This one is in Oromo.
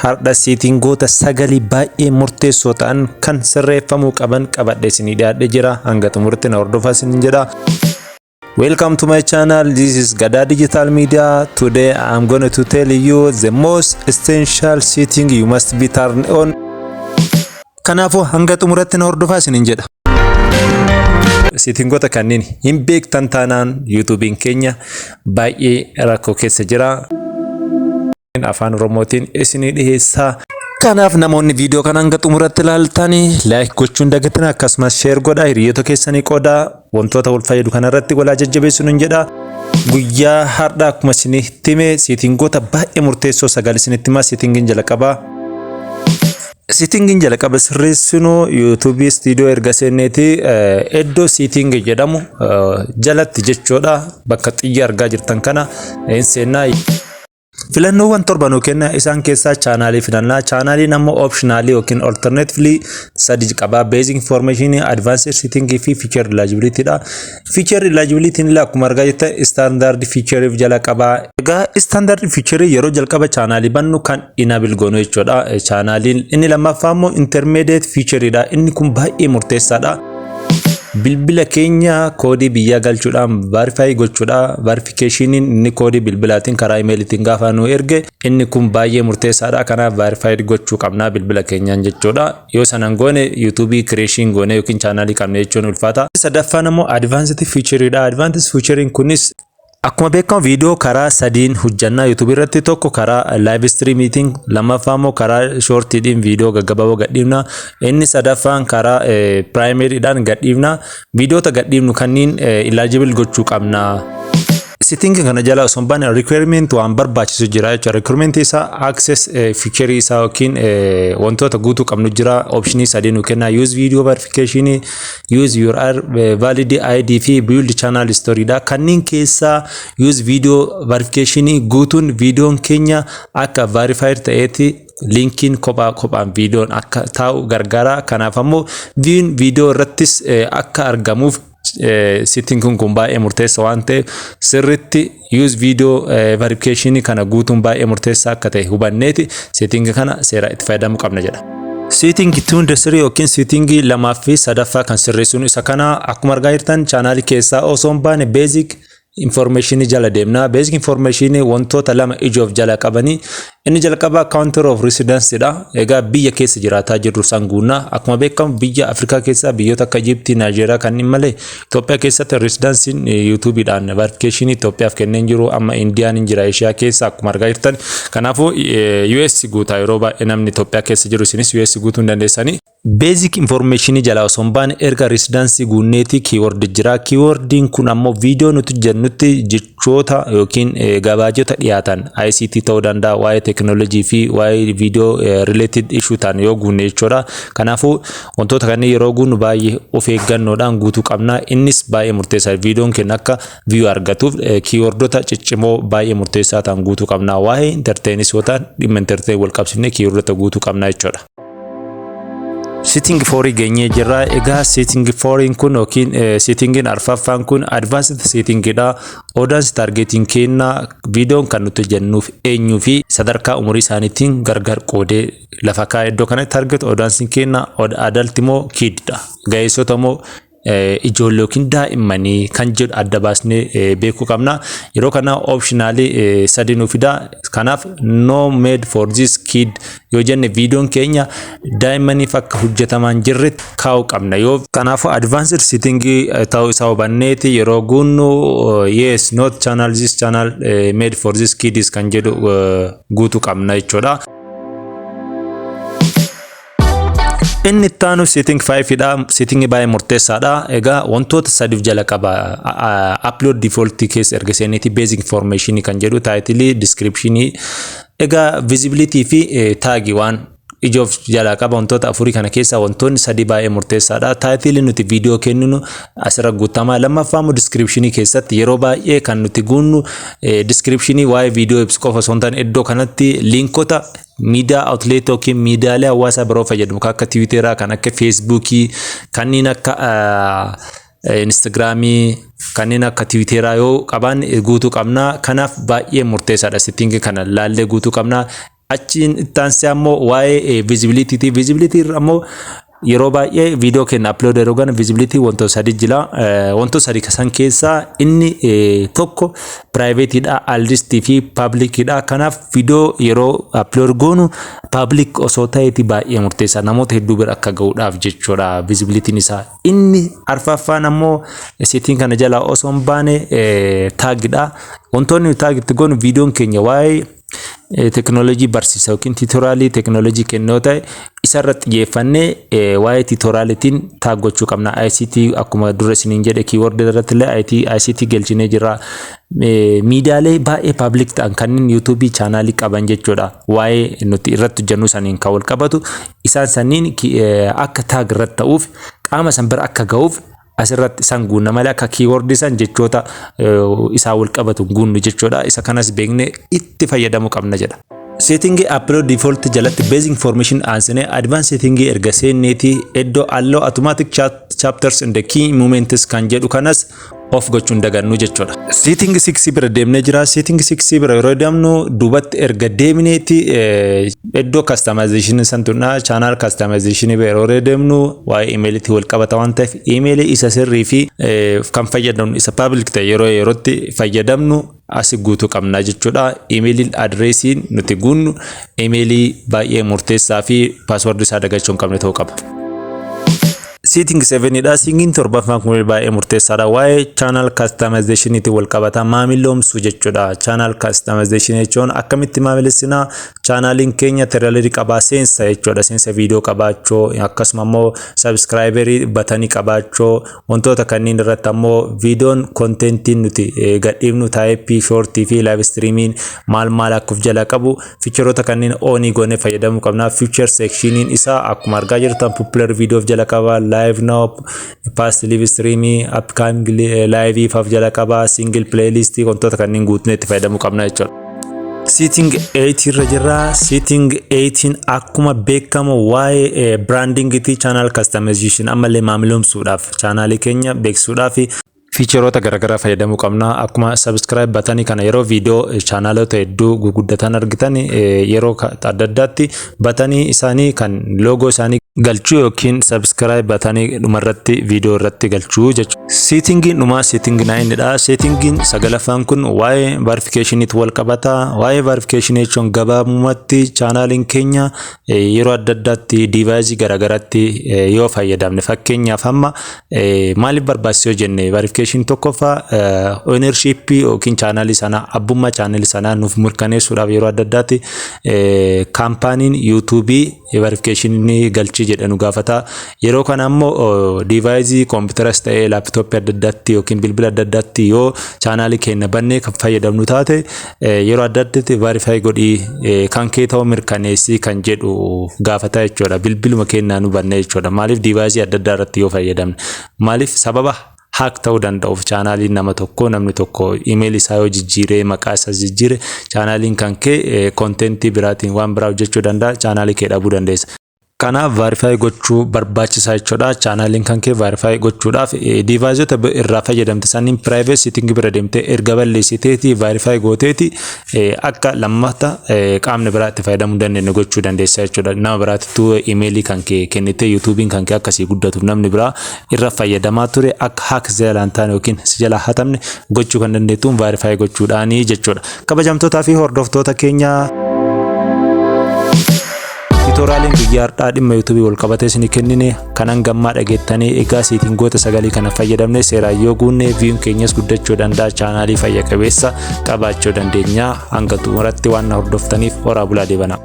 Har'a siitingoota sagalii baay'ee murteessoo ta'an kan sirreeffamuu qaban qabadhee isinii dhiyaadhee jira. Hanga xumuraatti na hordofaa isiniin jedha. Welcome to my channel. This is Gadaa Digital Media. Today I'm going to tell you the most essential setting you must be turned on. Kanaafuu hanga xumuraatti na hordofaa isiniin jedha. Siitingoota kanneen hin beektan taanaan YouTube'n keenya baay'ee rakkoo keessa jira. Afaan Oromootiin isinii dhiyeessaa. Kanaaf namoonni viidiyoo kana hanga xumuraatti ilaaltanii like gochuun dagatina, akkasumas share godhaa, hiriyoota keessanii qoodaa, wantoota wal fayyadu kanarratti walaa jajjabeessuun jedha. Guyyaa har'aa akkuma isinitti hime siitingoota baay'ee murteessoo sagal isinitti himaa. Siitingiin jalqabaa. Siitingiin jalqaba sirreessinu YouTube studio erga seenneeti iddoo siiting jedhamu jalatti jechuudha. Bakka xiyya argaa jirtan kana seennaa. Filannoowwan torba nuu kenna. Isaan keessaa chaanaalii filannaa. Chaanaaliin ammoo optionally yookiin alternatively sadi qaba. Basic information, advanced setting fi feature eligibility dha. Feature eligibility ni akkuma argaa jirtan standard feature jala qaba. Egaa standard feature yeroo jalqaba chaanaalii bannu kan enable goonu jechuudha. Chaanaaliin inni lammaffaa ammoo intermediate feature dha. Inni kun baay'ee murteessaadha. Bilbila keenya koodii biyya galchuudhaan verify gochuudha. Verificationin inni koodii bilbilaatiin karaa emailiitiin gaafa nu erge inni kun baay'ee murteessaadha. Kanaaf verified gochuu qabna bilbila keenyaan jechuudha. Yoo sanan goone YouTube creation goone yookiin chaanaalii qabne jechuun ulfaata. Sadaffaan ammoo advanced feature dha. Advanced featurein kunis akkuma beekamu viidiyoo karaa sadiin hojjannaa YouTube irratti, tokko karaa live streaming, lammaffaa immoo karaa shortiidhaan viidiyoo gaggabaaboo gadhiifna. Inni sadaffaan karaa primaryidhaan gadhiifna. Viidiyoota gadhiifnu kanneen eligible gochuu qabna. Setting kana jala osoo hin baane requirement waan barbaachisu jira jechuudha. Requirement isaa access feature isaa yookiin wantoota guutuu qabnu jira. Option sadii nu kenna. Use video verification, use your valid ID fi build channel story dha. Kanneen keessaa use video verification guutuun viidiyoon keenya akka verified ta'eeti linkiin kophaan viidiyoon akka taa'u gargaara. Kanaaf ammoo viidiyoo irrattis akka argamuuf setting kun baay'ee murteessaa waan ta'eef sirriitti use video verification kana guutuun baay'ee murteessaa akka ta'e hubanneeti setting kana seera itti fayyadamuu qabna jedha. Setting 2 yookiin setting lamaa fi sadaffaa kan sirreessuun isa kana akkuma argaa jirtan chaanaalii keessaa osoo hin baane basic information jala deemna. Basic information wantoota lama ijoof jala qabanii. Inni jalqaba counter of residence dha. Egaa biyya keessa jiraataa jirru sanguuna. Akkuma beekamu biyya Afrikaa keessa biyyoota akka Egypt, Nigeria kanneen malee Itoophiyaa keessatti residence YouTube'dhaan verification Itoophiyaaf kenneen jiru. Amma Indiyaan jira Asia keessa akkuma argaa jirtan. Kanaafuu US guutaa yeroo baay'ee namni Itoophiyaa keessa jiru isinis US guutuu hin dandeessanii. Basic information jala osoo hin baane erga residence guunneeti keyword jira. Keywordin kun ammoo viidiyoo nuti jennutti jechoota yookiin gabaajota dhiyaatan ICT ta'uu danda'a, waa'ee technology fi waa'ee video related issue ta'an yoo guunne jechuudha. Kanaafuu wantoota kanneen yeroo guunnu baay'ee of eeggannoodhaan guutuu qabna. Innis baay'ee murteessaa. Viidiyoon keenya akka view argatuuf keywordota ciccimoo baay'ee murteessaa ta'an guutuu qabna. Waa'ee entertainis yoo ta'an dhimma entertain wal qabsiifnee keywordota guutuu qabna jechuudha. Setting 4 geenyee jirra. Egaa setting 4 kun yookiin settingin arfaffaan kun advanced setting dha. Audience targeting kenna. Viidiyoon kan nuti jennuuf eenyuu fi sadarkaa umurii isaaniitiin gargar qoodee lafa kaa'ee iddoo kanatti target audience kenna. Adult moo kid dha. Ga'eessota moo ijoollee yookiin daa'immanii kan jedhu adda baasnee beekuu qabna. Yeroo kana optionally sadi nu fida. Kanaaf no made for this kid yoo jenne viidiyoon keenya daa'immaniif akka hojjetaman jirretti kaa'uu qabna. Yoo kanaafuu advanced setting ta'uu isaa hubanneeti yeroo guunnu yes not channel this channel made for this kids kan jedhu guutuu qabna jechuudha. Inni taanu setting 5 dha. Setting baay'ee murteessaadha. Egaa wantoota sadiif jala qaba. Upload default case erga seeneeti basic information kan jedhu title, description. Egaa visibility fi tag waan ijoof jala qaba. Wantoota afurii kana keessa wantoonni sadi baay'ee murteessaadha. Title nuti viidiyoo kenninu asirra guutama. Lammaffaa immoo description keessatti yeroo baay'ee kan nuti guunnu description waa'ee viidiyoo ibsu qofa osoo hin taane iddoo kanatti linkota media outlet yookiin miidiyaalee hawaasaa biroo fayyadamu kan akka Twitter, kan akka Facebook, kanneen akka Instagramii, kanneen akka Twitter yoo qaban guutuu qabna. Kanaaf baay'ee murteessaadha setting kana laallee guutuu qabna. achiin ittaansee ammoo waa'ee visibility ammoo yeroo baay'ee viidiyoo keenya upload yeroo gana visibility wantoota sadi jira. Wantoota sadi kasan keessaa inni tokko private dha, allistii fi public dha. Kanaaf viidiyoo yeroo upload goonu public osoo ta'eeti baay'ee murteessaa, namoota hedduu bira akka ga'uudhaaf jechuudha visibilityin isaa. Inni arfaffaan ammoo setting kana jala osoo hin baane tag dha. Wantoonni tag itti goonu viidiyoon keenya waa'ee teknoolojii barsiisa yookiin tiitoraalii teknoolojii kennoo ta'e isarratti xiyyeeffannee waa'ee tiitoraalitiin taag gochuu qabna. ICT akkuma dura isiniin jedhe keyword irratti illee ICT galchinee jira. Miidiyaalee baay'ee public ta'an kanneen YouTube chaanaalii qaban jechuudha. Waa'ee nuti irratti hojjennu saniin kan wal qabatu isaan saniin akka taag irratti ta'uuf qaama san bira akka ga'uuf asirratti isaan guunna malee akka keyword isaan jechoota isaa wal qabatu guunnu jechuudha. Isa kanas beekne itti fayyadamuu qabna jedha. Setting upload default jalatti basic information aansine advanced setting erga seenneeti iddoo allow automatic chapters and the key moments kan jedhu kanas off gochuun dagannu jechuudha. Setting 6 bira deemnee jira. Setting 6 bira yeroo deemnu duubatti erga deemneeti iddoo customization santuudha. Channel customization bira yeroo deemnu waa'ee emailiti wal qabata waan ta'eef email isa sirrii fi kan fayyadamnu isa public ta'e yerootti fayyadamnu asi guutuu qabna jechuudha. Email addressiin nuti guunnu email baay'ee murteessaa fi password isaa dagachuu hin qabne ta'uu qaba. Setting 7 dha. Setting 7 kun baay'ee murteessaadha. Waa'ee channel customization itti wal qabata maamiloomsu jechuudha. Channel customization jechuun akkamitti maamilessina channelin keenya tiraaleri qabaa seensa jechuudha. Seensa viidiyoo qabaachuu akkasuma immoo subscriberii batanii qabaachuu wantoota kanneen irratti ammoo viidiyoon kontentiin nuti gadhiifnu type short fi live streaming maal akka of jala qabu featureota kanneen onii goone fayyadamuu qabna. Feature sectioniin isaa akkuma argaa jirtan popular video of jala qaba. Live now, past live streaming, upcoming live ifaf jala qaba, single playlist wantoota kanneen guutnee itti fayyadamuu qabna jechuudha. Setting 8 irra jira. Setting 18 akkuma beekamu waa'ee branding ti channel customization ammallee maamiloomsuudhaaf channelii keenya beeksisuudhaaf featureota garagaraa fayyadamuu qabna. Akkuma subscribe batanii kana yeroo viidiyoo chaanaloota hedduu guguddatan argitan yeroo adda addaatti batanii isaanii kan logo isaanii galchuu yookiin subscribe batanii dhumarratti viidiyoo irratti galchuu jechuudha. Settingin dhumaa setting 9 dha. Settingin sagalaffaan kun waa'ee verificationitti wal qabata. Waa'ee verification jechuun gabaabumatti chaanaliin keenya yeroo adda addaatti device garagaratti yoo fayyadamne fakkeenyaaf amma maaliif barbaachisoo jenne verification tokkoffaa ownership yookiin chaanalii sana abbummaa chaanalii sana nuuf mirkaneessuudhaaf yeroo adda addaatti kaampaaniin YouTube verification galchi jedhanu gaafata. Yeroo kana ammoo device computeras ta'ee laptop adda addaatti yookiin bilbila adda addaatti yoo chaanalii keenya bannee kan fayyadamnu taate yeroo adda addaatti verify godhii kan kee ta'uu mirkaneessii kan jedhu gaafata jechuudha. Bilbiluma keenya nu bannee jechuudha. Maaliif device adda addaa irratti yoo fayyadamne maaliif sababa hack ta'uu danda'uuf chaanaliin nama tokko namni tokko email isaa yoo jijjiiree maqaa isaa jijjiire chaanaliin kan kee contentii biraatiin waan biraa hojjechuu danda'a chaanalii kee dhabuu dandeessa. Kanaaf verify gochuu barbaachisaa jechuudha. Chaanaliin kan kee verify gochuudhaaf deviceota irraa fayyadamte saniin private setting bira deemtee erga balleessiteeti verify gooteeti akka lammata qaamni biraatti fayyadamuu dandeenye gochuu dandeessa jechuudha. Nama biraattu emailii kan kee kennitee YouTubein kan kee akkasii guddatuuf namni biraa irra fayyadamaa ture akka hack jalaan taane yookiin si jala hatamne gochuu kan dandeettuun verify gochuudhaani jechuudha. Kabajamtootaa fi hordoftoota keenya tutorialiin guyyaa har'aa dhimma YouTube wal qabatee isin kennine kanan gammaa dhageettanii egaa settingoota sagalii kana fayyadamne seeraan yoo guunne viiyuun keenyas guddachuu danda'a chaanalii fayya qabeessa qabaachuu dandeenya. Hanga xumuraatti waan hordoftaniif horaa bulaa deebana.